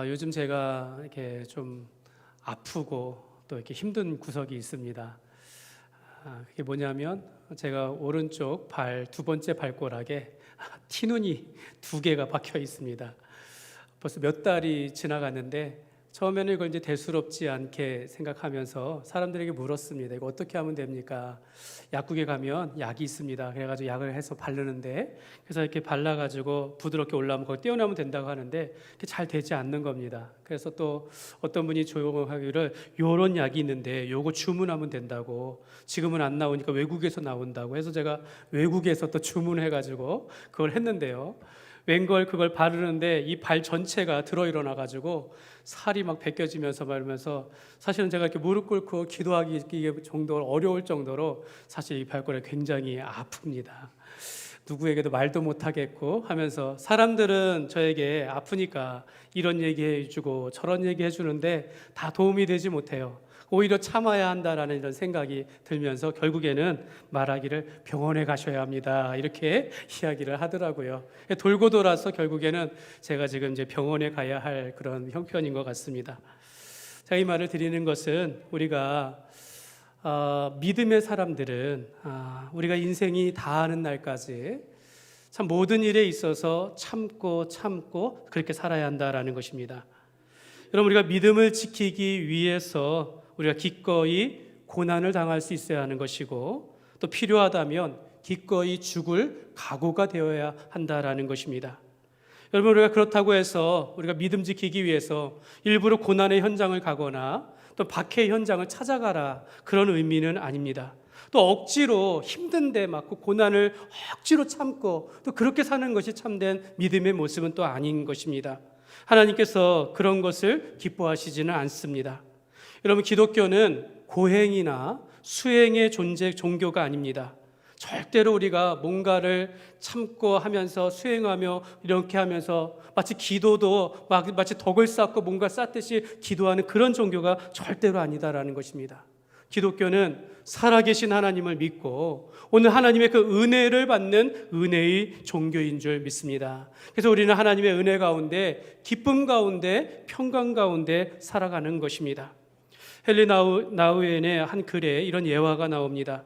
요즘 제가 이렇게 좀 아프고 또 이렇게 힘든 구석이 있습니다. 그게 뭐냐면 제가 오른쪽 발 두 번째 발가락에 티눈이 두 개가 박혀 있습니다. 벌써 몇 달이 지나갔는데 처음에는 이걸 이제 대수롭지 않게 생각하면서 사람들에게 물었습니다. 이거 어떻게 하면 됩니까? 약국에 가면 약이 있습니다. 그래가지고 약을 해서 바르는데, 그래서 이렇게 발라가지고 부드럽게 올라오면 그걸 떼어내면 된다고 하는데 그게 잘 되지 않는 겁니다. 그래서 또 어떤 분이 조용하기를 요런 약이 있는데 요거 주문하면 된다고, 지금은 안 나오니까 외국에서 나온다고 해서 제가 외국에서 또 주문해가지고 그걸 했는데요. 웬걸 그걸 바르는데 이 발 전체가 들어 일어나 가지고 살이 막 벗겨지면서 말면서, 사실은 제가 이렇게 무릎 꿇고 기도하기 정도로 어려울 정도로 사실 이 발가락이 굉장히 아픕니다. 누구에게도 말도 못 하겠고 하면서 사람들은 저에게 아프니까 이런 얘기해 주고 저런 얘기해 주는데 다 도움이 되지 못해요. 오히려 참아야 한다라는 이런 생각이 들면서 결국에는 말하기를 병원에 가셔야 합니다, 이렇게 이야기를 하더라고요. 돌고 돌아서 결국에는 제가 지금 이제 병원에 가야 할 그런 형편인 것 같습니다. 제가 이 말을 드리는 것은 우리가 믿음의 사람들은 우리가 인생이 다하는 날까지 참 모든 일에 있어서 참고 그렇게 살아야 한다라는 것입니다. 여러분, 우리가 믿음을 지키기 위해서 우리가 기꺼이 고난을 당할 수 있어야 하는 것이고, 또 필요하다면 기꺼이 죽을 각오가 되어야 한다라는 것입니다. 여러분, 우리가 그렇다고 해서 우리가 믿음 지키기 위해서 일부러 고난의 현장을 가거나 또 박해의 현장을 찾아가라, 그런 의미는 아닙니다. 또 억지로 힘든데 막 고난을 억지로 참고 또 그렇게 사는 것이 참된 믿음의 모습은 또 아닌 것입니다. 하나님께서 그런 것을 기뻐하시지는 않습니다. 여러분, 기독교는 고행이나 수행의 종교가 아닙니다. 절대로 우리가 뭔가를 참고 하면서 수행하며 이렇게 하면서 마치 기도도 마치 덕을 쌓고 뭔가 쌓듯이 기도하는 그런 종교가 절대로 아니다라는 것입니다. 기독교는 살아계신 하나님을 믿고 오늘 하나님의 그 은혜를 받는 은혜의 종교인 줄 믿습니다. 그래서 우리는 하나님의 은혜 가운데, 기쁨 가운데, 평강 가운데 살아가는 것입니다. 헨리 나우엔의 한 글에 이런 예화가 나옵니다.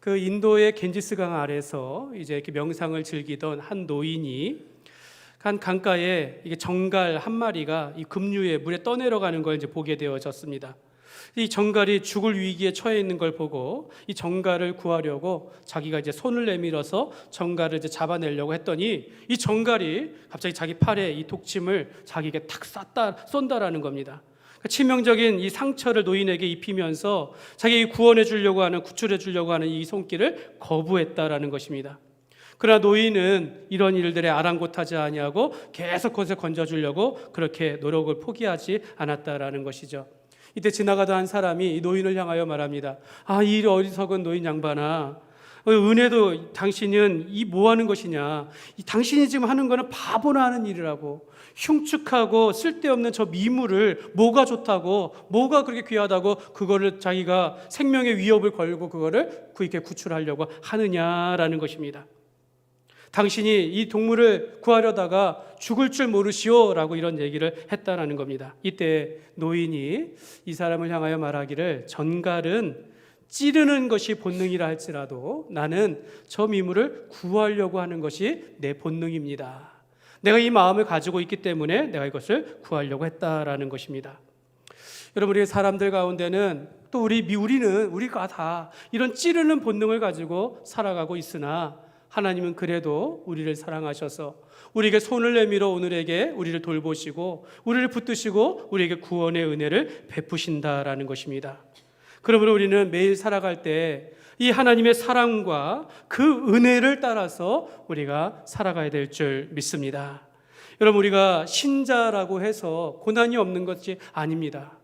그 인도의 겐지스강 아래서 이제 이렇게 명상을 즐기던 한 노인이 한 강가에 이게 정갈 한 마리가 이 급류에 물에 떠내려가는 걸 이제 보게 되어졌습니다. 이 정갈이 죽을 위기에 처해 있는 걸 보고 이 정갈을 구하려고 자기가 이제 손을 내밀어서 정갈을 이제 잡아내려고 했더니 이 정갈이 갑자기 자기 팔에 이 독침을 자기에게 탁 쏜다라는 겁니다. 치명적인 이 상처를 노인에게 입히면서 자기 구원해 주려고 하는, 구출해 주려고 하는 이 손길을 거부했다라는 것입니다. 그러나 노인은 이런 일들에 아랑곳하지 아니하고 계속 그것을 건져주려고 그렇게 노력을 포기하지 않았다라는 것이죠. 이때 지나가던 한 사람이 이 노인을 향하여 말합니다. 이 어리석은 노인 양반아, 은혜도 당신은 이 뭐 하는 것이냐, 당신이 지금 하는 거는 바보나 하는 일이라고, 흉측하고 쓸데없는 저 미물을 뭐가 좋다고, 뭐가 그렇게 귀하다고 그거를 자기가 생명의 위협을 걸고 그거를 그렇게 구출하려고 하느냐라는 것입니다. 당신이 이 동물을 구하려다가 죽을 줄 모르시오라고 이런 얘기를 했다라는 겁니다. 이때 노인이 이 사람을 향하여 말하기를, 전갈은 찌르는 것이 본능이라 할지라도 나는 저 미물을 구하려고 하는 것이 내 본능입니다. 내가 이 마음을 가지고 있기 때문에 내가 이것을 구하려고 했다라는 것입니다. 여러분, 우리 사람들 가운데는 또 우리가 다 이런 찌르는 본능을 가지고 살아가고 있으나 하나님은 그래도 우리를 사랑하셔서 우리에게 손을 내밀어 오늘에게 우리를 돌보시고 우리를 붙드시고 우리에게 구원의 은혜를 베푸신다라는 것입니다. 그러므로 우리는 매일 살아갈 때 이 하나님의 사랑과 그 은혜를 따라서 우리가 살아가야 될 줄 믿습니다. 여러분, 우리가 신자라고 해서 고난이 없는 것이 아닙니다.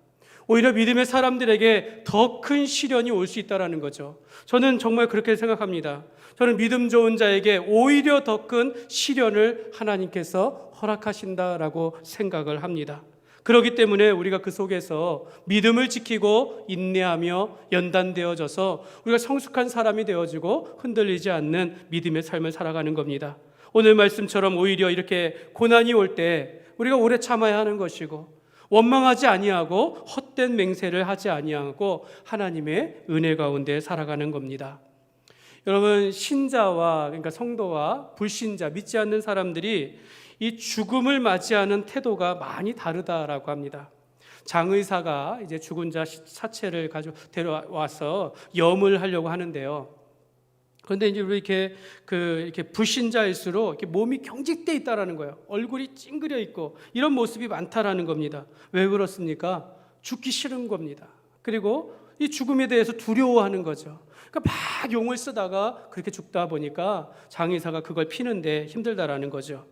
오히려 믿음의 사람들에게 더 큰 시련이 올 수 있다는 거죠. 저는 정말 그렇게 생각합니다. 저는 믿음 좋은 자에게 오히려 더 큰 시련을 하나님께서 허락하신다라고 생각을 합니다. 그렇기 때문에 우리가 그 속에서 믿음을 지키고 인내하며 연단되어져서 우리가 성숙한 사람이 되어지고 흔들리지 않는 믿음의 삶을 살아가는 겁니다. 오늘 말씀처럼 오히려 이렇게 고난이 올 때 우리가 오래 참아야 하는 것이고, 원망하지 아니하고 헛된 맹세를 하지 아니하고 하나님의 은혜 가운데 살아가는 겁니다. 여러분, 신자와, 그러니까 성도와 불신자, 믿지 않는 사람들이 이 죽음을 맞이하는 태도가 많이 다르다라고 합니다. 장의사가 이제 죽은 자 사체를 가지고 데려와서 염을 하려고 하는데요. 그런데 이제 이렇게 불신자일수록 이렇게 몸이 경직돼 있다라는 거예요. 얼굴이 찡그려 있고 이런 모습이 많다라는 겁니다. 왜 그렇습니까? 죽기 싫은 겁니다. 그리고 이 죽음에 대해서 두려워하는 거죠. 그러니까 막 용을 쓰다가 그렇게 죽다 보니까 장의사가 그걸 피는데 힘들다라는 거죠.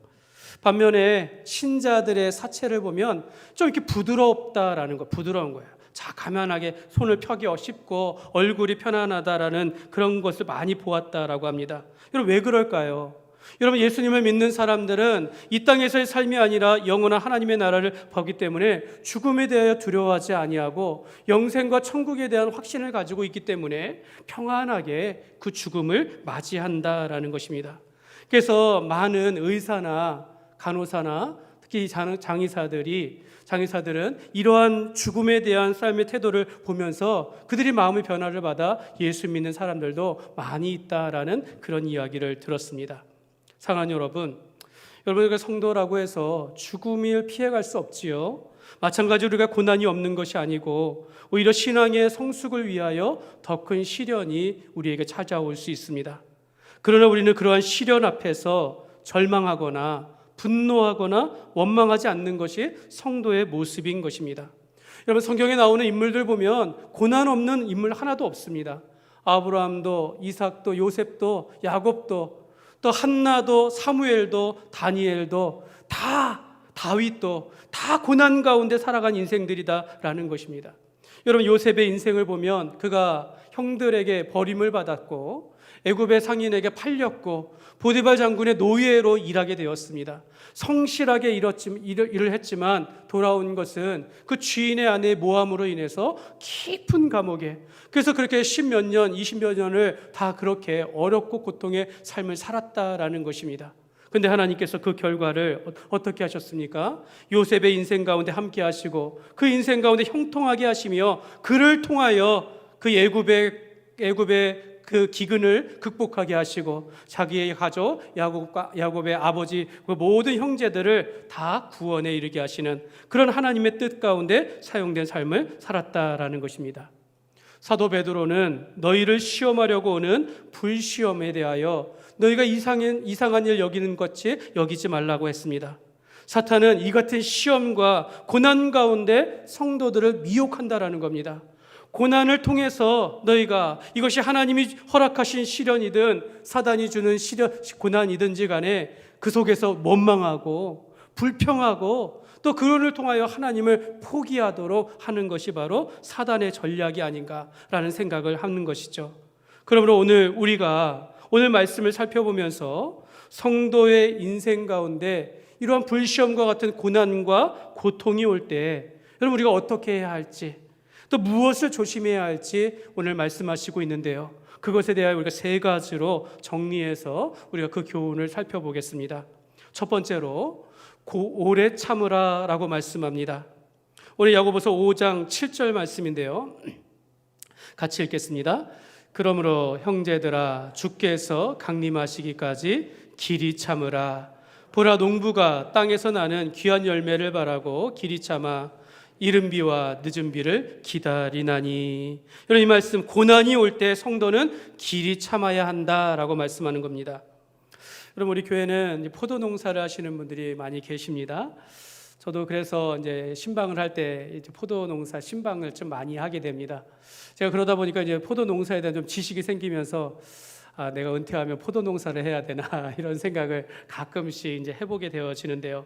반면에 신자들의 사체를 보면 좀 이렇게 부드럽다라는 거, 부드러운 거예요. 자, 가만하게 손을 펴기 쉽고 얼굴이 편안하다라는 그런 것을 많이 보았다라고 합니다. 여러분, 왜 그럴까요? 여러분, 예수님을 믿는 사람들은 이 땅에서의 삶이 아니라 영원한 하나님의 나라를 보기 때문에 죽음에 대하여 두려워하지 아니하고 영생과 천국에 대한 확신을 가지고 있기 때문에 평안하게 그 죽음을 맞이한다라는 것입니다. 그래서 많은 의사나 간호사나 특히 장의사들은 이러한 죽음에 대한 삶의 태도를 보면서 그들이 마음의 변화를 받아 예수 믿는 사람들도 많이 있다라는 그런 이야기를 들었습니다. 사랑하는 여러분, 여러분과 성도라고 해서 죽음을 피해갈 수 없지요. 마찬가지로 우리가 고난이 없는 것이 아니고 오히려 신앙의 성숙을 위하여 더 큰 시련이 우리에게 찾아올 수 있습니다. 그러나 우리는 그러한 시련 앞에서 절망하거나 분노하거나 원망하지 않는 것이 성도의 모습인 것입니다. 여러분, 성경에 나오는 인물들 보면 고난 없는 인물 하나도 없습니다. 아브라함도, 이삭도, 요셉도, 야곱도, 또 한나도, 사무엘도, 다니엘도, 다윗도 다 고난 가운데 살아간 인생들이다라는 것입니다. 여러분, 요셉의 인생을 보면 그가 형들에게 버림을 받았고 애굽의 상인에게 팔렸고 보디발 장군의 노예로 일하게 되었습니다. 성실하게 일을 했지만 돌아온 것은 그 주인의 아내의 모함으로 인해서 깊은 감옥에, 그래서 그렇게 10몇 년, 20몇 년을 다 그렇게 어렵고 고통의 삶을 살았다라는 것입니다. 그런데 하나님께서 그 결과를 어떻게 하셨습니까? 요셉의 인생 가운데 함께 하시고 그 인생 가운데 형통하게 하시며 그를 통하여 그 애굽의 그 기근을 극복하게 하시고 자기의 가족 야곱의 아버지 그 모든 형제들을 다 구원에 이르게 하시는 그런 하나님의 뜻 가운데 사용된 삶을 살았다라는 것입니다. 사도 베드로는 너희를 시험하려고 오는 불시험에 대하여 너희가 이상한 일 여기는 것이 여기지 말라고 했습니다. 사탄은 이 같은 시험과 고난 가운데 성도들을 미혹한다라는 겁니다. 고난을 통해서 너희가 이것이 하나님이 허락하신 시련이든 사단이 주는 고난이든지 간에 그 속에서 원망하고 불평하고 또 그를 통하여 하나님을 포기하도록 하는 것이 바로 사단의 전략이 아닌가라는 생각을 하는 것이죠. 그러므로 우리가 오늘 말씀을 살펴보면서 성도의 인생 가운데 이러한 불시험과 같은 고난과 고통이 올 때 여러분, 우리가 어떻게 해야 할지, 또 무엇을 조심해야 할지 오늘 말씀하시고 있는데요. 그것에 대하여 우리가 세 가지로 정리해서 우리가 그 교훈을 살펴보겠습니다. 첫 번째로 오래 참으라 라고 말씀합니다. 오늘 야고보서 5장 7절 말씀인데요. 같이 읽겠습니다. 그러므로 형제들아 주께서 강림하시기까지 길이 참으라. 보라, 농부가 땅에서 나는 귀한 열매를 바라고 길이 참아 이른 비와 늦은 비를 기다리나니. 여러분, 이 말씀, 고난이 올 때 성도는 길이 참아야 한다라고 말씀하는 겁니다. 여러분, 우리 교회는 포도 농사를 하시는 분들이 많이 계십니다. 저도 그래서 이제 신방을 할 때 포도 농사 신방을 좀 많이 하게 됩니다. 제가 그러다 보니까 이제 포도 농사에 대한 좀 지식이 생기면서 내가 은퇴하면 포도 농사를 해야 되나 이런 생각을 가끔씩 이제 해보게 되어지는데요.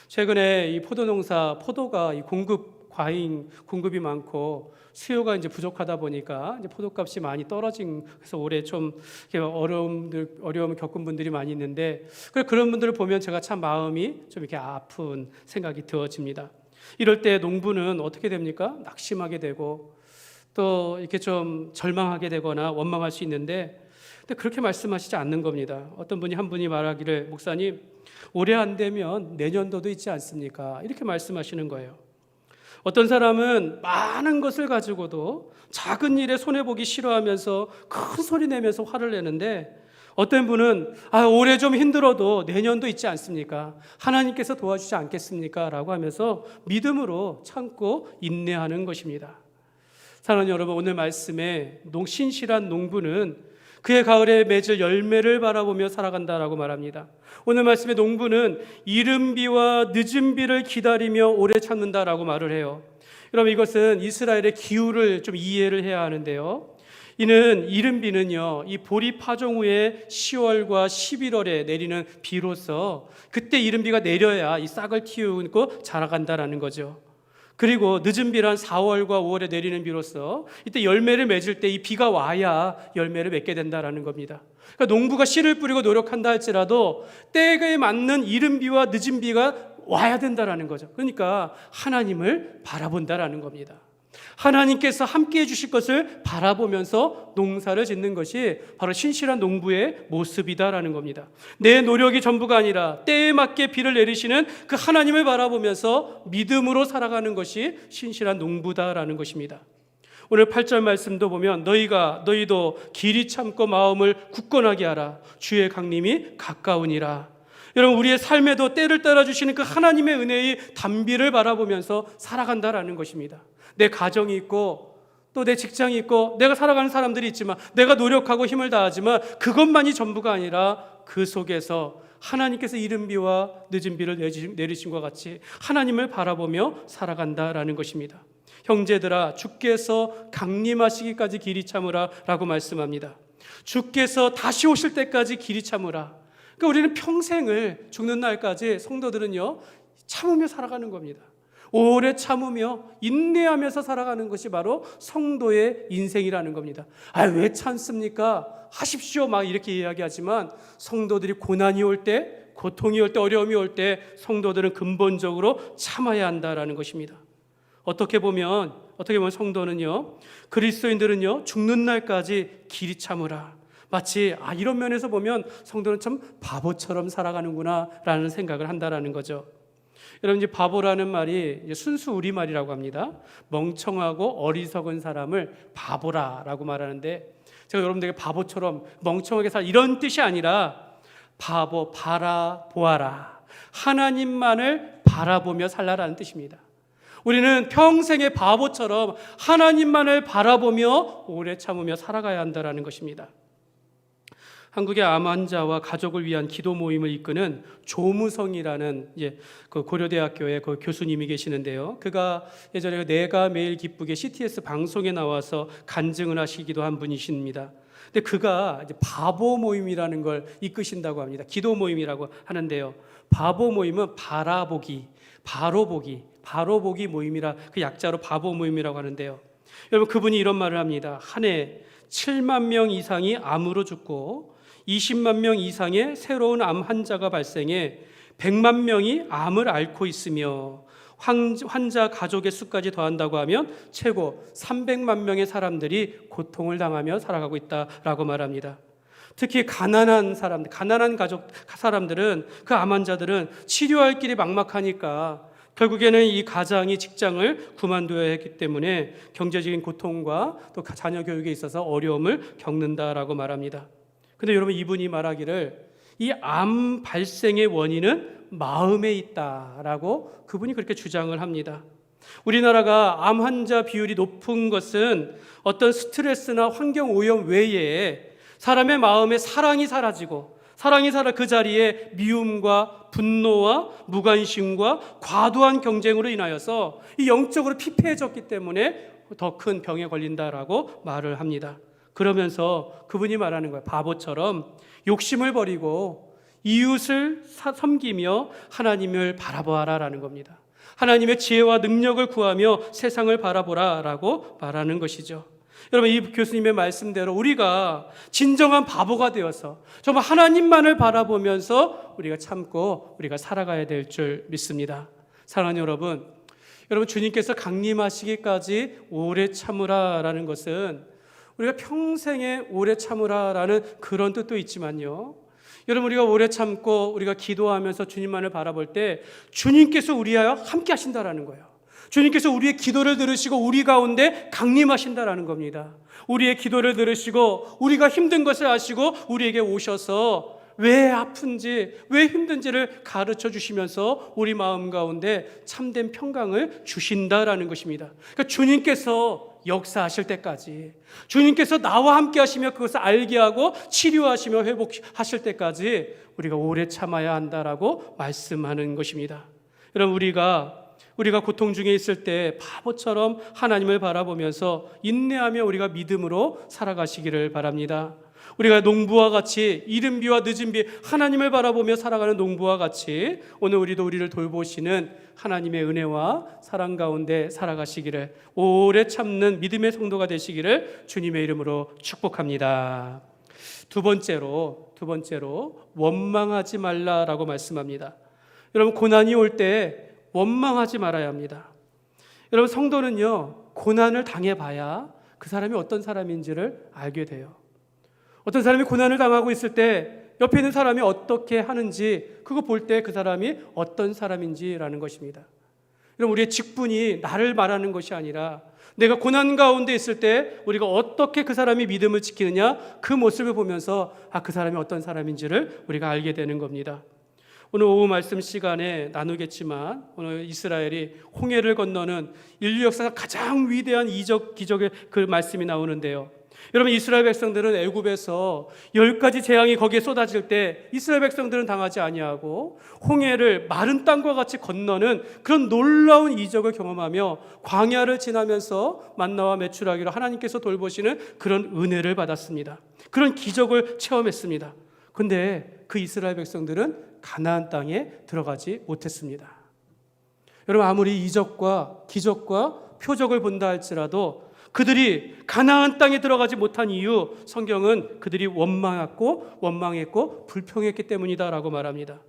최근에 이 포도가 이 공급이 많고 수요가 이제 부족하다 보니까 이제 포도값이 많이 떨어진, 그래서 올해 좀 어려움을 겪은 분들이 많이 있는데, 그런 분들을 보면 제가 참 마음이 좀 이렇게 아픈 생각이 들어집니다. 이럴 때 농부는 어떻게 됩니까? 낙심하게 되고 또 이렇게 좀 절망하게 되거나 원망할 수 있는데, 근데 그렇게 말씀하시지 않는 겁니다. 어떤 분이 한 분이 말하기를 목사님 올해 안 되면 내년도도 있지 않습니까? 이렇게 말씀하시는 거예요. 어떤 사람은 많은 것을 가지고도 작은 일에 손해보기 싫어하면서 큰 소리 내면서 화를 내는데 어떤 분은 올해 좀 힘들어도 내년도 있지 않습니까? 하나님께서 도와주지 않겠습니까? 라고 하면서 믿음으로 참고 인내하는 것입니다. 사랑하는 여러분, 오늘 말씀에 신실한 농부는 그의 가을에 맺을 열매를 바라보며 살아간다라고 말합니다. 오늘 말씀의 농부는 이른 비와 늦은 비를 기다리며 오래 참는다라고 말을 해요. 여러분, 이것은 이스라엘의 기후를 좀 이해를 해야 하는데요. 이는 이른 비는요, 이 보리 파종 후에 10월과 11월에 내리는 비로서 그때 이른 비가 내려야 이 싹을 틔우고 자라간다라는 거죠. 그리고 늦은 비란 4월과 5월에 내리는 비로서 이때 열매를 맺을 때 이 비가 와야 열매를 맺게 된다라는 겁니다. 그러니까 농부가 씨를 뿌리고 노력한다 할지라도 때에 맞는 이른 비와 늦은 비가 와야 된다라는 거죠. 그러니까 하나님을 바라본다라는 겁니다. 하나님께서 함께해 주실 것을 바라보면서 농사를 짓는 것이 바로 신실한 농부의 모습이다라는 겁니다. 내 노력이 전부가 아니라 때에 맞게 비를 내리시는 그 하나님을 바라보면서 믿음으로 살아가는 것이 신실한 농부다라는 것입니다. 오늘 8절 말씀도 보면 너희도 길이 참고 마음을 굳건하게 하라. 주의 강림이 가까우니라. 여러분, 우리의 삶에도 때를 따라주시는 그 하나님의 은혜의 단비를 바라보면서 살아간다라는 것입니다. 내 가정이 있고 또 내 직장이 있고 내가 살아가는 사람들이 있지만 내가 노력하고 힘을 다하지만 그것만이 전부가 아니라 그 속에서 하나님께서 이른 비와 늦은 비를 내리신 것 같이 하나님을 바라보며 살아간다라는 것입니다. 형제들아, 주께서 강림하시기까지 길이 참으라 라고 말씀합니다. 주께서 다시 오실 때까지 길이 참으라. 그러니까 우리는 평생을 죽는 날까지 성도들은요 참으며 살아가는 겁니다. 오래 참으며 인내하면서 살아가는 것이 바로 성도의 인생이라는 겁니다. 왜 참습니까? 하십시오 막 이렇게 이야기하지만 성도들이 고난이 올 때, 고통이 올 때, 어려움이 올 때 성도들은 근본적으로 참아야 한다라는 것입니다. 어떻게 보면 성도는요, 그리스도인들은요 죽는 날까지 길이 참으라. 마치 이런 면에서 보면 성도는 참 바보처럼 살아가는구나 라는 생각을 한다라는 거죠. 여러분, 이제 바보라는 말이 순수 우리말이라고 합니다. 멍청하고 어리석은 사람을 바보라라고 말하는데 제가 여러분들에게 바보처럼 멍청하게 이런 뜻이 아니라 바라보아라. 하나님만을 바라보며 살라라는 뜻입니다. 우리는 평생의 바보처럼 하나님만을 바라보며 오래 참으며 살아가야 한다는 것입니다. 한국의 암 환자와 가족을 위한 기도 모임을 이끄는 조무성이라는 그 고려대학교의 그 교수님이 계시는데요. 그가 예전에 내가 매일 기쁘게 CTS 방송에 나와서 간증을 하시기도 한 분이십니다. 근데 그가 바보 모임이라는 걸 이끄신다고 합니다. 기도 모임이라고 하는데요. 바보 모임은 바로 보기 모임이라 그 약자로 바보 모임이라고 하는데요. 여러분, 그분이 이런 말을 합니다. 한 해 7만 명 이상이 암으로 죽고 20만 명 이상의 새로운 암 환자가 발생해 100만 명이 암을 앓고 있으며 환자 가족의 수까지 더한다고 하면 최고 300만 명의 사람들이 고통을 당하며 살아가고 있다라고 말합니다. 특히 가난한 가족 사람들은, 그 암 환자들은 치료할 길이 막막하니까 결국에는 이 가장이 직장을 그만둬야 했기 때문에 경제적인 고통과 또 자녀 교육에 있어서 어려움을 겪는다라고 말합니다. 근데 여러분, 이분이 말하기를 이 암 발생의 원인은 마음에 있다라고 그분이 그렇게 주장을 합니다. 우리나라가 암 환자 비율이 높은 것은 어떤 스트레스나 환경 오염 외에 사람의 마음에 사랑이 사라지고 그 자리에 미움과 분노와 무관심과 과도한 경쟁으로 인하여서 이 영적으로 피폐해졌기 때문에 더 큰 병에 걸린다라고 말을 합니다. 그러면서 그분이 말하는 거예요. 바보처럼 욕심을 버리고 이웃을 섬기며 하나님을 바라보아라라는 겁니다. 하나님의 지혜와 능력을 구하며 세상을 바라보라라고 말하는 것이죠. 여러분, 이 교수님의 말씀대로 우리가 진정한 바보가 되어서 정말 하나님만을 바라보면서 우리가 참고 우리가 살아가야 될 줄 믿습니다. 사랑하는 여러분, 주님께서 강림하시기까지 오래 참으라라는 것은 우리가 평생에 오래 참으라라는 그런 뜻도 있지만요, 여러분, 우리가 오래 참고 우리가 기도하면서 주님만을 바라볼 때 주님께서 우리와 함께 하신다라는 거예요. 주님께서 우리의 기도를 들으시고 우리 가운데 강림하신다라는 겁니다. 우리의 기도를 들으시고 우리가 힘든 것을 아시고 우리에게 오셔서 왜 아픈지, 왜 힘든지를 가르쳐 주시면서 우리 마음 가운데 참된 평강을 주신다라는 것입니다. 그러니까 주님께서 역사하실 때까지, 주님께서 나와 함께 하시며 그것을 알게 하고 치료하시며 회복하실 때까지 우리가 오래 참아야 한다라고 말씀하는 것입니다. 여러분, 우리가 고통 중에 있을 때 바보처럼 하나님을 바라보면서 인내하며 우리가 믿음으로 살아가시기를 바랍니다. 우리가 농부와 같이 이른 비와 늦은 비 하나님을 바라보며 살아가는 농부와 같이 오늘 우리도 우리를 돌보시는 하나님의 은혜와 사랑 가운데 살아가시기를, 오래 참는 믿음의 성도가 되시기를 주님의 이름으로 축복합니다. 두 번째로 원망하지 말라라고 말씀합니다. 여러분, 고난이 올 때 원망하지 말아야 합니다. 여러분, 성도는요, 고난을 당해봐야 그 사람이 어떤 사람인지를 알게 돼요. 어떤 사람이 고난을 당하고 있을 때 옆에 있는 사람이 어떻게 하는지 그거 볼 때 그 사람이 어떤 사람인지라는 것입니다. 여러분, 우리의 직분이 나를 말하는 것이 아니라 내가 고난 가운데 있을 때 우리가 어떻게 그 사람이 믿음을 지키느냐, 그 모습을 보면서 그 사람이 어떤 사람인지를 우리가 알게 되는 겁니다. 오늘 오후 말씀 시간에 나누겠지만 오늘 이스라엘이 홍해를 건너는 인류 역사가 가장 위대한 이적 기적의 그 말씀이 나오는데요. 여러분, 이스라엘 백성들은 애굽에서 10가지 재앙이 거기에 쏟아질 때 이스라엘 백성들은 당하지 아니하고 홍해를 마른 땅과 같이 건너는 그런 놀라운 이적을 경험하며 광야를 지나면서 만나와 메추라기로 하나님께서 돌보시는 그런 은혜를 받았습니다. 그런 기적을 체험했습니다. 그런데 그 이스라엘 백성들은 가나안 땅에 들어가지 못했습니다. 여러분, 아무리 이적과 기적과 표적을 본다 할지라도 그들이 가나안 땅에 들어가지 못한 이유, 성경은 그들이 원망했고 불평했기 때문이다라고 말합니다.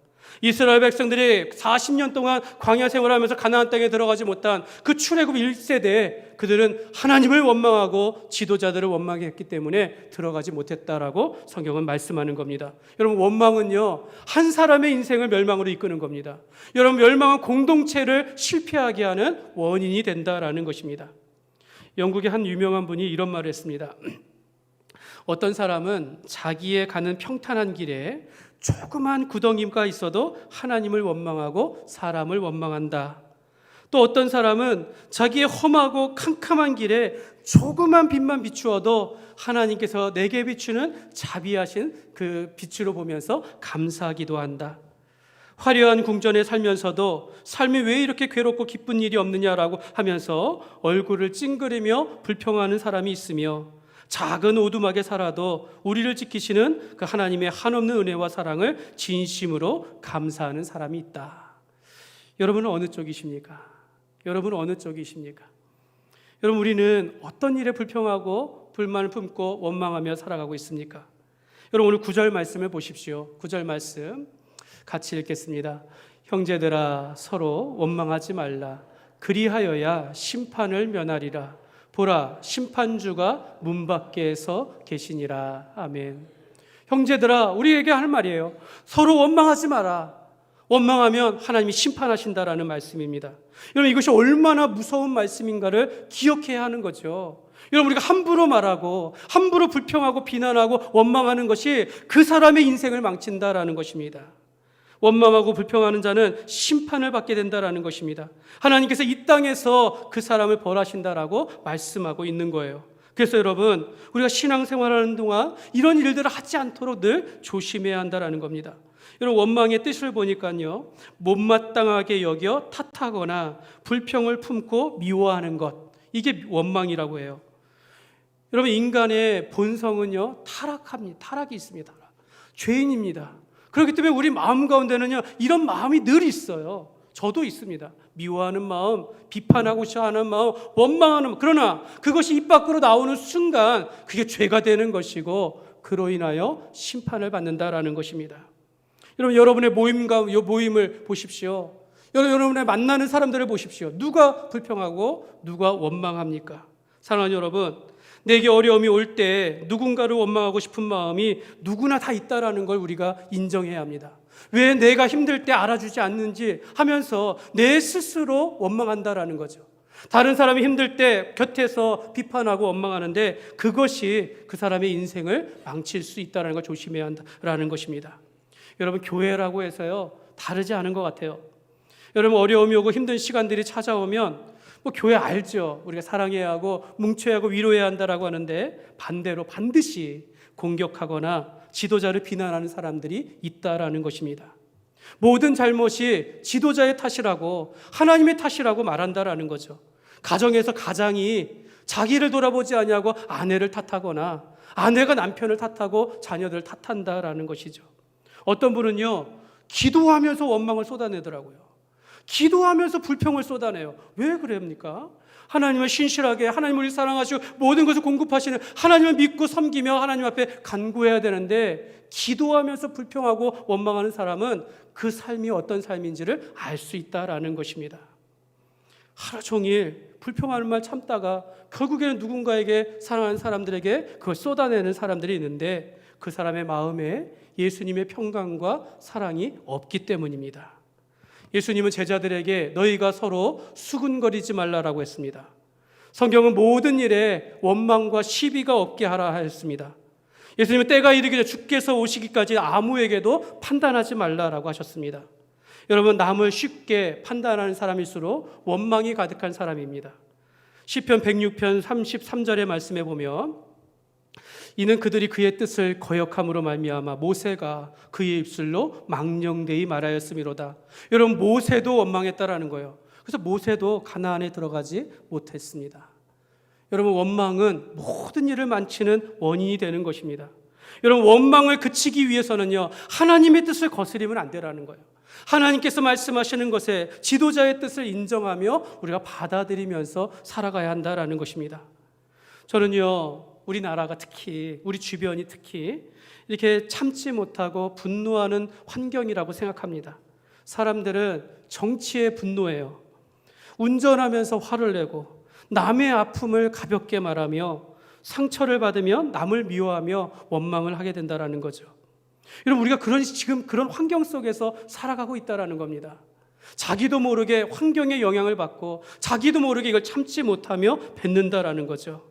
이스라엘 백성들이 40년 동안 광야 생활하면서 가나안 땅에 들어가지 못한 그 출애굽 1세대에 그들은 하나님을 원망하고 지도자들을 원망했기 때문에 들어가지 못했다라고 성경은 말씀하는 겁니다. 여러분, 원망은요, 한 사람의 인생을 멸망으로 이끄는 겁니다. 여러분, 멸망은 공동체를 실패하게 하는 원인이 된다라는 것입니다. 영국의 한 유명한 분이 이런 말을 했습니다. 어떤 사람은 자기의 가는 평탄한 길에 조그만 구덩이가 있어도 하나님을 원망하고 사람을 원망한다. 또 어떤 사람은 자기의 험하고 캄캄한 길에 조그만 빛만 비추어도 하나님께서 내게 비추는 자비하신 그 빛으로 보면서 감사하기도 한다. 화려한 궁전에 살면서도 삶이 왜 이렇게 괴롭고 기쁜 일이 없느냐라고 하면서 얼굴을 찡그리며 불평하는 사람이 있으며, 작은 오두막에 살아도 우리를 지키시는 그 하나님의 한없는 은혜와 사랑을 진심으로 감사하는 사람이 있다. 여러분은 어느 쪽이십니까? 여러분은 어느 쪽이십니까? 여러분, 우리는 어떤 일에 불평하고 불만을 품고 원망하며 살아가고 있습니까? 여러분, 오늘 9절 말씀을 보십시오. 9절 말씀 같이 읽겠습니다. 형제들아, 서로 원망하지 말라. 그리하여야 심판을 면하리라. 보라, 심판주가 문 밖에서 계시니라. 아멘. 형제들아, 우리에게 할 말이에요. 서로 원망하지 마라. 원망하면 하나님이 심판하신다라는 말씀입니다. 여러분, 이것이 얼마나 무서운 말씀인가를 기억해야 하는 거죠. 여러분, 우리가 함부로 말하고 함부로 불평하고 비난하고 원망하는 것이 그 사람의 인생을 망친다라는 것입니다. 원망하고 불평하는 자는 심판을 받게 된다라는 것입니다. 하나님께서 이 땅에서 그 사람을 벌하신다라고 말씀하고 있는 거예요. 그래서 여러분, 우리가 신앙생활하는 동안 이런 일들을 하지 않도록 늘 조심해야 한다라는 겁니다. 여러분, 원망의 뜻을 보니까요, 못마땅하게 여겨 탓하거나 불평을 품고 미워하는 것, 이게 원망이라고 해요. 여러분, 인간의 본성은요, 타락이 있습니다. 죄인입니다. 그렇기 때문에 우리 마음 가운데는요, 이런 마음이 늘 있어요. 저도 있습니다. 미워하는 마음, 비판하고자 하는 마음, 원망하는 마음. 그러나 그것이 입 밖으로 나오는 순간 그게 죄가 되는 것이고 그로 인하여 심판을 받는다라는 것입니다. 여러분, 여러분의 모임을 보십시오. 여러분의 만나는 사람들을 보십시오. 누가 불평하고 누가 원망합니까? 사랑하는 여러분, 내게 어려움이 올 때 누군가를 원망하고 싶은 마음이 누구나 다 있다라는 걸 우리가 인정해야 합니다. 왜 내가 힘들 때 알아주지 않는지 하면서 내 스스로 원망한다라는 거죠. 다른 사람이 힘들 때 곁에서 비판하고 원망하는데 그것이 그 사람의 인생을 망칠 수 있다는 걸 조심해야 한다라는 것입니다. 여러분, 교회라고 해서요 다르지 않은 것 같아요. 여러분, 어려움이 오고 힘든 시간들이 찾아오면 교회 알죠. 우리가 사랑해야 하고 뭉쳐야 하고 위로해야 한다라고 하는데 반대로 반드시 공격하거나 지도자를 비난하는 사람들이 있다라는 것입니다. 모든 잘못이 지도자의 탓이라고 하나님의 탓이라고 말한다라는 거죠. 가정에서 가장이 자기를 돌아보지 아니하고 아내를 탓하거나 아내가 남편을 탓하고 자녀들을 탓한다라는 것이죠. 어떤 분은요 기도하면서 원망을 쏟아내더라고요. 기도하면서 불평을 쏟아내요. 왜 그럽니까? 하나님을 신실하게, 하나님을 사랑하시고 모든 것을 공급하시는 하나님을 믿고 섬기며 하나님 앞에 간구해야 되는데 기도하면서 불평하고 원망하는 사람은 그 삶이 어떤 삶인지를 알 수 있다라는 것입니다. 하루 종일 불평하는 말 참다가 결국에는 누군가에게 사랑하는 사람들에게 그걸 쏟아내는 사람들이 있는데 그 사람의 마음에 예수님의 평강과 사랑이 없기 때문입니다. 예수님은 제자들에게 너희가 서로 수군거리지 말라라고 했습니다. 성경은 모든 일에 원망과 시비가 없게 하라 하였습니다. 예수님은 때가 이르기를 주께서 오시기까지 아무에게도 판단하지 말라라고 하셨습니다. 여러분, 남을 쉽게 판단하는 사람일수록 원망이 가득한 사람입니다. 시편 106편 33절의 말씀에 보면 이는 그들이 그의 뜻을 거역함으로 말미암아 모세가 그의 입술로 망령되이 말하였음이로다. 여러분, 모세도 원망했다라는 거예요. 그래서 모세도 가나안에 들어가지 못했습니다. 여러분, 원망은 모든 일을 망치는 원인이 되는 것입니다. 여러분, 원망을 그치기 위해서는요 하나님의 뜻을 거스리면 안 되라는 거예요. 하나님께서 말씀하시는 것에 지도자의 뜻을 인정하며 우리가 받아들이면서 살아가야 한다라는 것입니다. 저는요 우리나라가 특히 우리 주변이 특히 이렇게 참지 못하고 분노하는 환경이라고 생각합니다. 사람들은 정치에 분노해요. 운전하면서 화를 내고 남의 아픔을 가볍게 말하며 상처를 받으면 남을 미워하며 원망을 하게 된다는 거죠. 여러분, 우리가 지금 그런 환경 속에서 살아가고 있다는 겁니다. 자기도 모르게 환경의 영향을 받고 자기도 모르게 이걸 참지 못하며 뱉는다라는 거죠.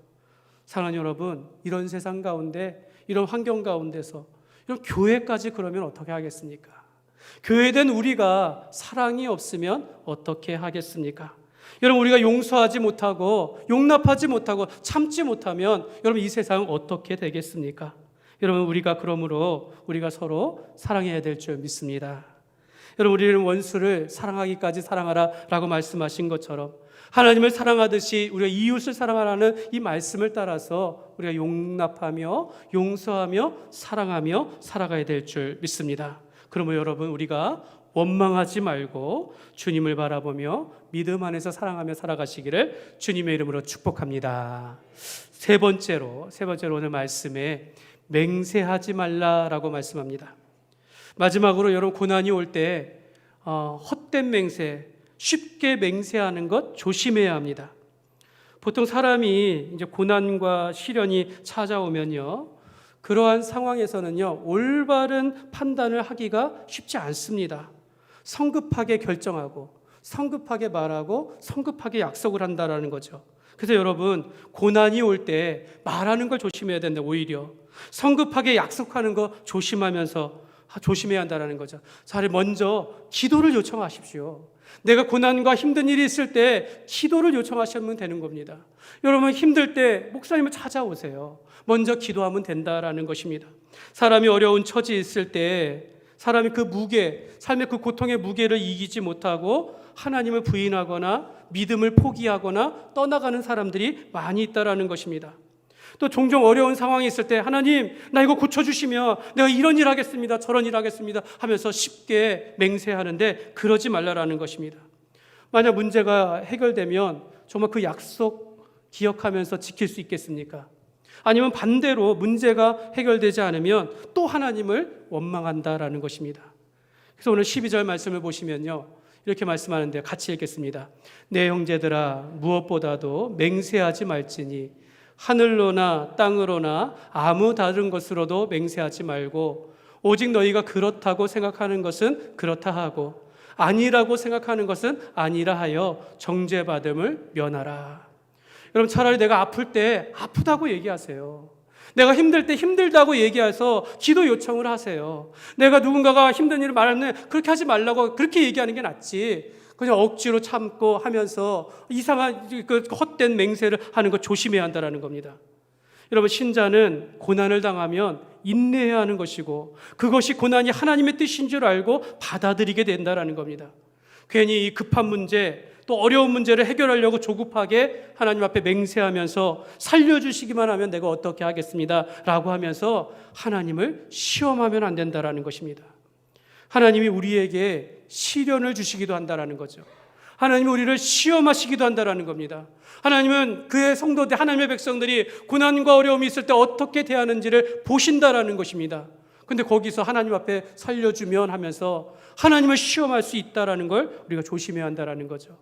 사랑하는 여러분, 이런 세상 가운데 이런 환경 가운데서 이런 교회까지 그러면 어떻게 하겠습니까? 교회된 우리가 사랑이 없으면 어떻게 하겠습니까? 여러분, 우리가 용서하지 못하고 용납하지 못하고 참지 못하면 여러분 이 세상은 어떻게 되겠습니까? 여러분, 그러므로 우리가 서로 사랑해야 될 줄 믿습니다. 여러분, 우리는 원수를 사랑하기까지 사랑하라라고 말씀하신 것처럼 하나님을 사랑하듯이 우리가 이웃을 사랑하라는 이 말씀을 따라서 우리가 용납하며 용서하며 사랑하며 살아가야 될 줄 믿습니다. 그러면 여러분, 우리가 원망하지 말고 주님을 바라보며 믿음 안에서 사랑하며 살아가시기를 주님의 이름으로 축복합니다. 세 번째로 오늘 말씀에 맹세하지 말라라고 말씀합니다. 마지막으로 여러분, 고난이 올 때 헛된 맹세, 쉽게 맹세하는 것 조심해야 합니다. 보통 사람이 이제 고난과 시련이 찾아오면요, 그러한 상황에서는요 올바른 판단을 하기가 쉽지 않습니다. 성급하게 결정하고 성급하게 말하고 성급하게 약속을 한다라는 거죠. 그래서 여러분, 고난이 올 때 말하는 걸 조심해야 된다. 오히려 성급하게 약속하는 거 조심해야 한다는 거죠. 차라리 먼저 기도를 요청하십시오. 내가 고난과 힘든 일이 있을 때 기도를 요청하시면 되는 겁니다. 여러분, 힘들 때 목사님을 찾아오세요. 먼저 기도하면 된다라는 것입니다. 사람이 어려운 처지에 있을 때 사람이 그 무게, 삶의 그 고통의 무게를 이기지 못하고 하나님을 부인하거나 믿음을 포기하거나 떠나가는 사람들이 많이 있다라는 것입니다. 또 종종 어려운 상황이 있을 때 하나님, 나 이거 고쳐주시면 내가 이런 일 하겠습니다, 저런 일 하겠습니다 하면서 쉽게 맹세하는데 그러지 말라라는 것입니다. 만약 문제가 해결되면 정말 그 약속 기억하면서 지킬 수 있겠습니까? 아니면 반대로 문제가 해결되지 않으면 또 하나님을 원망한다라는 것입니다. 그래서 오늘 12절 말씀을 보시면요, 이렇게 말씀하는데 같이 읽겠습니다. 내 형제들아, 무엇보다도 맹세하지 말지니 하늘로나 땅으로나 아무 다른 것으로도 맹세하지 말고 오직 너희가 그렇다고 생각하는 것은 그렇다 하고 아니라고 생각하는 것은 아니라 하여 정죄받음을 면하라. 여러분, 차라리 내가 아플 때 아프다고 얘기하세요. 내가 힘들 때 힘들다고 얘기해서 기도 요청을 하세요. 내가 누군가가 힘든 일을 말하면 그렇게 하지 말라고 그렇게 얘기하는 게 낫지, 그냥 억지로 참고 하면서 이상한 그 헛된 맹세를 하는 거 조심해야 한다는 겁니다. 여러분, 신자는 고난을 당하면 인내해야 하는 것이고 그것이 고난이 하나님의 뜻인 줄 알고 받아들이게 된다는 겁니다. 괜히 이 급한 문제, 또 어려운 문제를 해결하려고 조급하게 하나님 앞에 맹세하면서 살려주시기만 하면 내가 어떻게 하겠습니다 라고 하면서 하나님을 시험하면 안 된다는 것입니다. 하나님이 우리에게 시련을 주시기도 한다는 거죠. 하나님이 우리를 시험하시기도 한다는 겁니다. 하나님은 그의 성도들, 하나님의 백성들이 고난과 어려움이 있을 때 어떻게 대하는지를 보신다는 것입니다. 근데 거기서 하나님 앞에 살려주면 하면서 하나님을 시험할 수 있다는 걸 우리가 조심해야 한다는 거죠.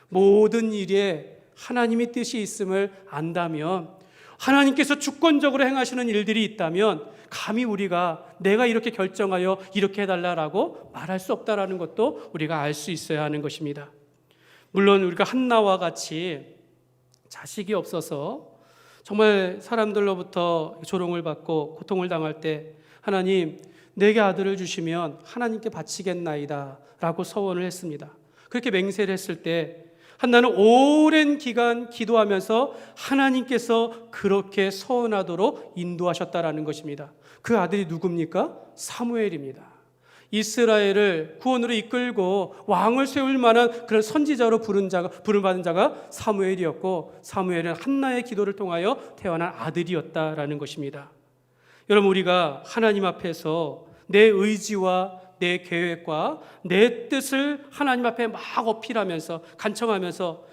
모든 일에 하나님의 뜻이 있음을 안다면, 하나님께서 주권적으로 행하시는 일들이 있다면 감히 우리가 내가 이렇게 결정하여 이렇게 해달라고 말할 수 없다는 것도 우리가 알 수 있어야 하는 것입니다. 물론 우리가 한나와 같이 자식이 없어서 정말 사람들로부터 조롱을 받고 고통을 당할 때 하나님, 내게 아들을 주시면 하나님께 바치겠나이다 라고 서원을 했습니다. 그렇게 맹세를 했을 때 한나는 오랜 기간 기도하면서 하나님께서 그렇게 서원하도록 인도하셨다라는 것입니다. 그 아들이 누굽니까? 사무엘입니다. 이스라엘을 구원으로 이끌고 왕을 세울 만한 그런 선지자로 부름받은 자가 사무엘이었고, 사무엘은 한나의 기도를 통하여 태어난 아들이었다라는 것입니다. 여러분, 우리가 하나님 앞에서 내 의지와 내 계획과 내 뜻을 하나님 앞에 막 어필하면서 간청하면서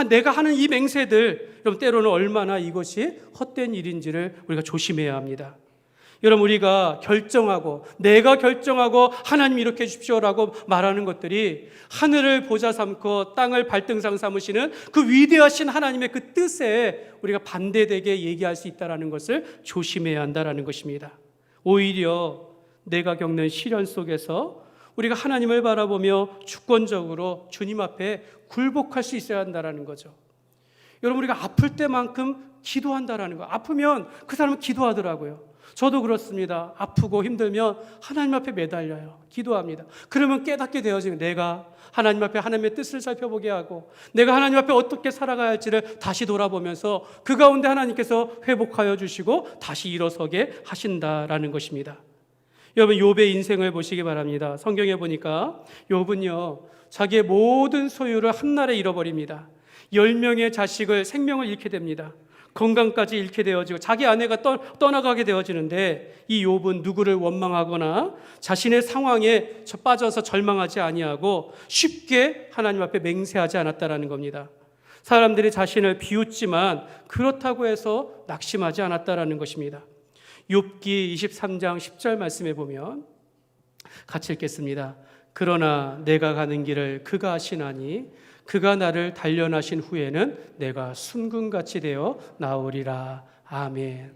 내가 하는 이 맹세들, 여러분, 때로는 얼마나 이것이 헛된 일인지를 우리가 조심해야 합니다. 여러분, 우리가 결정하고 내가 결정하고 하나님 이렇게 해주십시오라고 말하는 것들이 하늘을 보좌 삼고 땅을 발등상 삼으시는 그 위대하신 하나님의 그 뜻에 우리가 반대되게 얘기할 수 있다는 것을 조심해야 한다는 것입니다. 오히려 내가 겪는 시련 속에서 우리가 하나님을 바라보며 주권적으로 주님 앞에 굴복할 수 있어야 한다는 거죠. 여러분, 우리가 아플 때만큼 기도한다는 거. 아프면 그 사람은 기도하더라고요. 저도 그렇습니다. 아프고 힘들면 하나님 앞에 매달려요. 기도합니다. 그러면 깨닫게 되어지면 내가 하나님 앞에 하나님의 뜻을 살펴보게 하고 내가 하나님 앞에 어떻게 살아가야 할지를 다시 돌아보면서 그 가운데 하나님께서 회복하여 주시고 다시 일어서게 하신다라는 것입니다. 여러분, 욥의 인생을 보시기 바랍니다. 성경에 보니까 욥은요, 자기의 모든 소유를 한날에 잃어버립니다. 10명의 자식을, 생명을 잃게 됩니다. 건강까지 잃게 되어지고 자기 아내가 떠나가게 되어지는데 이 욥은 누구를 원망하거나 자신의 상황에 빠져서 절망하지 아니하고 쉽게 하나님 앞에 맹세하지 않았다라는 겁니다. 사람들이 자신을 비웃지만 그렇다고 해서 낙심하지 않았다라는 것입니다. 욥기 23장 10절 말씀에 보면 같이 읽겠습니다. 그러나 내가 가는 길을 그가 아시나니 그가 나를 단련하신 후에는 내가 순금같이 되어 나오리라. 아멘.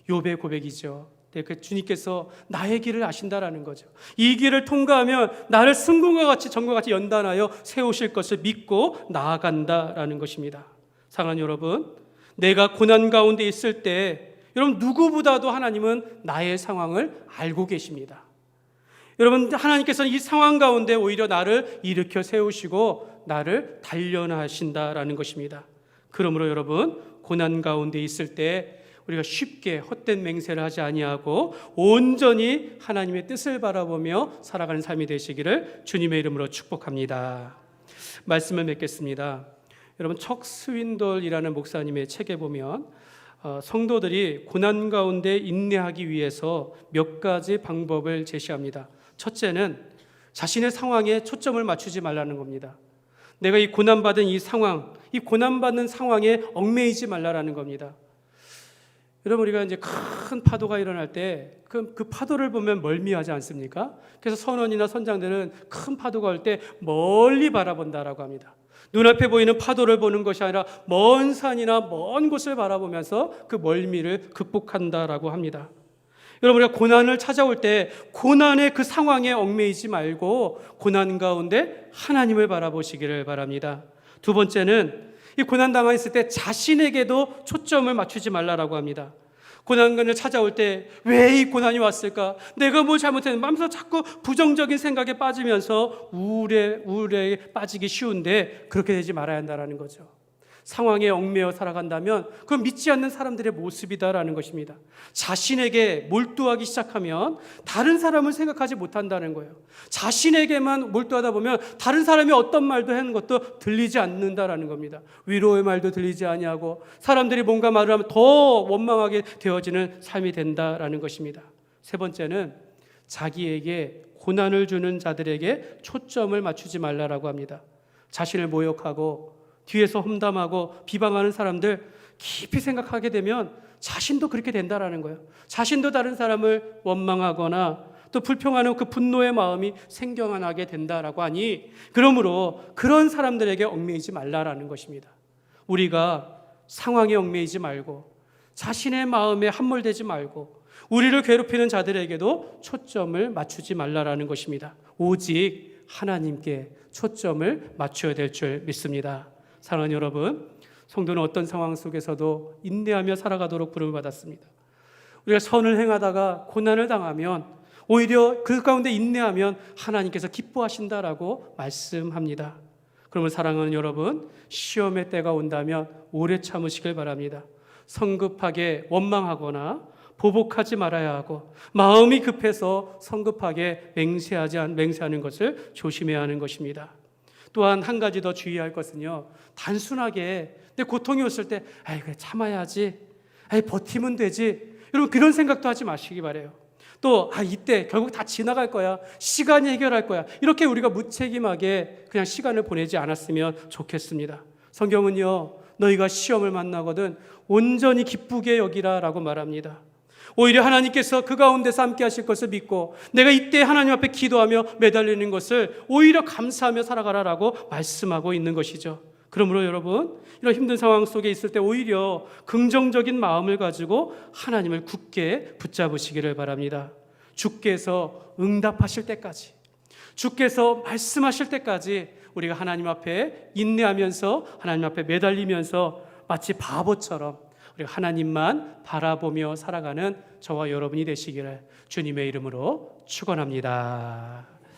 욥의 고백이죠. 그 주님께서 나의 길을 아신다라는 거죠. 이 길을 통과하면 나를 순금과 같이 정과 같이 연단하여 세우실 것을 믿고 나아간다라는 것입니다. 사랑하는 여러분, 내가 고난 가운데 있을 때 여러분, 누구보다도 하나님은 나의 상황을 알고 계십니다. 여러분, 하나님께서는 이 상황 가운데 오히려 나를 일으켜 세우시고 나를 단련하신다라는 것입니다. 그러므로 여러분, 고난 가운데 있을 때 우리가 쉽게 헛된 맹세를 하지 아니하고 온전히 하나님의 뜻을 바라보며 살아가는 삶이 되시기를 주님의 이름으로 축복합니다. 말씀을 맺겠습니다. 여러분, 척 스윈돌이라는 목사님의 책에 보면 성도들이 고난 가운데 인내하기 위해서 몇 가지 방법을 제시합니다. 첫째는 자신의 상황에 초점을 맞추지 말라는 겁니다. 내가 이 고난받은 이 상황, 이 고난받는 상황에 얽매이지 말라는 겁니다. 여러분, 우리가 이제 큰 파도가 일어날 때 그 파도를 보면 멀미하지 않습니까? 그래서 선원이나 선장들은 큰 파도가 올 때 멀리 바라본다라고 합니다. 눈앞에 보이는 파도를 보는 것이 아니라 먼 산이나 먼 곳을 바라보면서 그 멀미를 극복한다라고 합니다. 여러분, 우리가 고난을 찾아올 때 고난의 그 상황에 얽매이지 말고 고난 가운데 하나님을 바라보시기를 바랍니다. 두 번째는 이 고난 당했을 때 자신에게도 초점을 맞추지 말라라고 합니다. 고난을 찾아올 때 왜 이 고난이 왔을까? 내가 뭘 잘못했는가? 하면서 자꾸 부정적인 생각에 빠지면서 우울에 빠지기 쉬운데 그렇게 되지 말아야 한다는 거죠. 상황에 얽매여 살아간다면 그건 믿지 않는 사람들의 모습이다라는 것입니다. 자신에게 몰두하기 시작하면 다른 사람을 생각하지 못한다는 거예요. 자신에게만 몰두하다 보면 다른 사람이 어떤 말도 하는 것도 들리지 않는다라는 겁니다. 위로의 말도 들리지 아니하고 사람들이 뭔가 말을 하면 더 원망하게 되어지는 삶이 된다라는 것입니다. 세 번째는 자기에게 고난을 주는 자들에게 초점을 맞추지 말라라고 합니다. 자신을 모욕하고 뒤에서 험담하고 비방하는 사람들 깊이 생각하게 되면 자신도 그렇게 된다라는 거예요. 자신도 다른 사람을 원망하거나 또 불평하는 그 분노의 마음이 생겨나게 된다라고 하니, 그러므로 그런 사람들에게 얽매이지 말라라는 것입니다. 우리가 상황에 얽매이지 말고 자신의 마음에 함몰되지 말고 우리를 괴롭히는 자들에게도 초점을 맞추지 말라라는 것입니다. 오직 하나님께 초점을 맞춰야 될 줄 믿습니다. 사랑하는 여러분, 성도는 어떤 상황 속에서도 인내하며 살아가도록 부름을 받았습니다. 우리가 선을 행하다가 고난을 당하면 오히려 그 가운데 인내하면 하나님께서 기뻐하신다라고 말씀합니다. 그러면 사랑하는 여러분, 시험의 때가 온다면 오래 참으시길 바랍니다. 성급하게 원망하거나 보복하지 말아야 하고 마음이 급해서 성급하게 맹세하는 것을 조심해야 하는 것입니다. 또한 한 가지 더 주의할 것은요, 단순하게 내 고통이 왔을 때 그래 참아야지, 버티면 되지, 여러분 그런 생각도 하지 마시기 바래요. 또 이때 결국 다 지나갈 거야, 시간이 해결할 거야, 이렇게 우리가 무책임하게 그냥 시간을 보내지 않았으면 좋겠습니다. 성경은요, 너희가 시험을 만나거든 온전히 기쁘게 여기라라고 말합니다. 오히려 하나님께서 그 가운데서 함께 하실 것을 믿고 내가 이때 하나님 앞에 기도하며 매달리는 것을 오히려 감사하며 살아가라라고 말씀하고 있는 것이죠. 그러므로 여러분, 이런 힘든 상황 속에 있을 때 오히려 긍정적인 마음을 가지고 하나님을 굳게 붙잡으시기를 바랍니다. 주께서 응답하실 때까지, 주께서 말씀하실 때까지 우리가 하나님 앞에 인내하면서 하나님 앞에 매달리면서 마치 바보처럼 우리가 하나님만 바라보며 살아가는 저와 여러분이 되시기를 주님의 이름으로 축원합니다.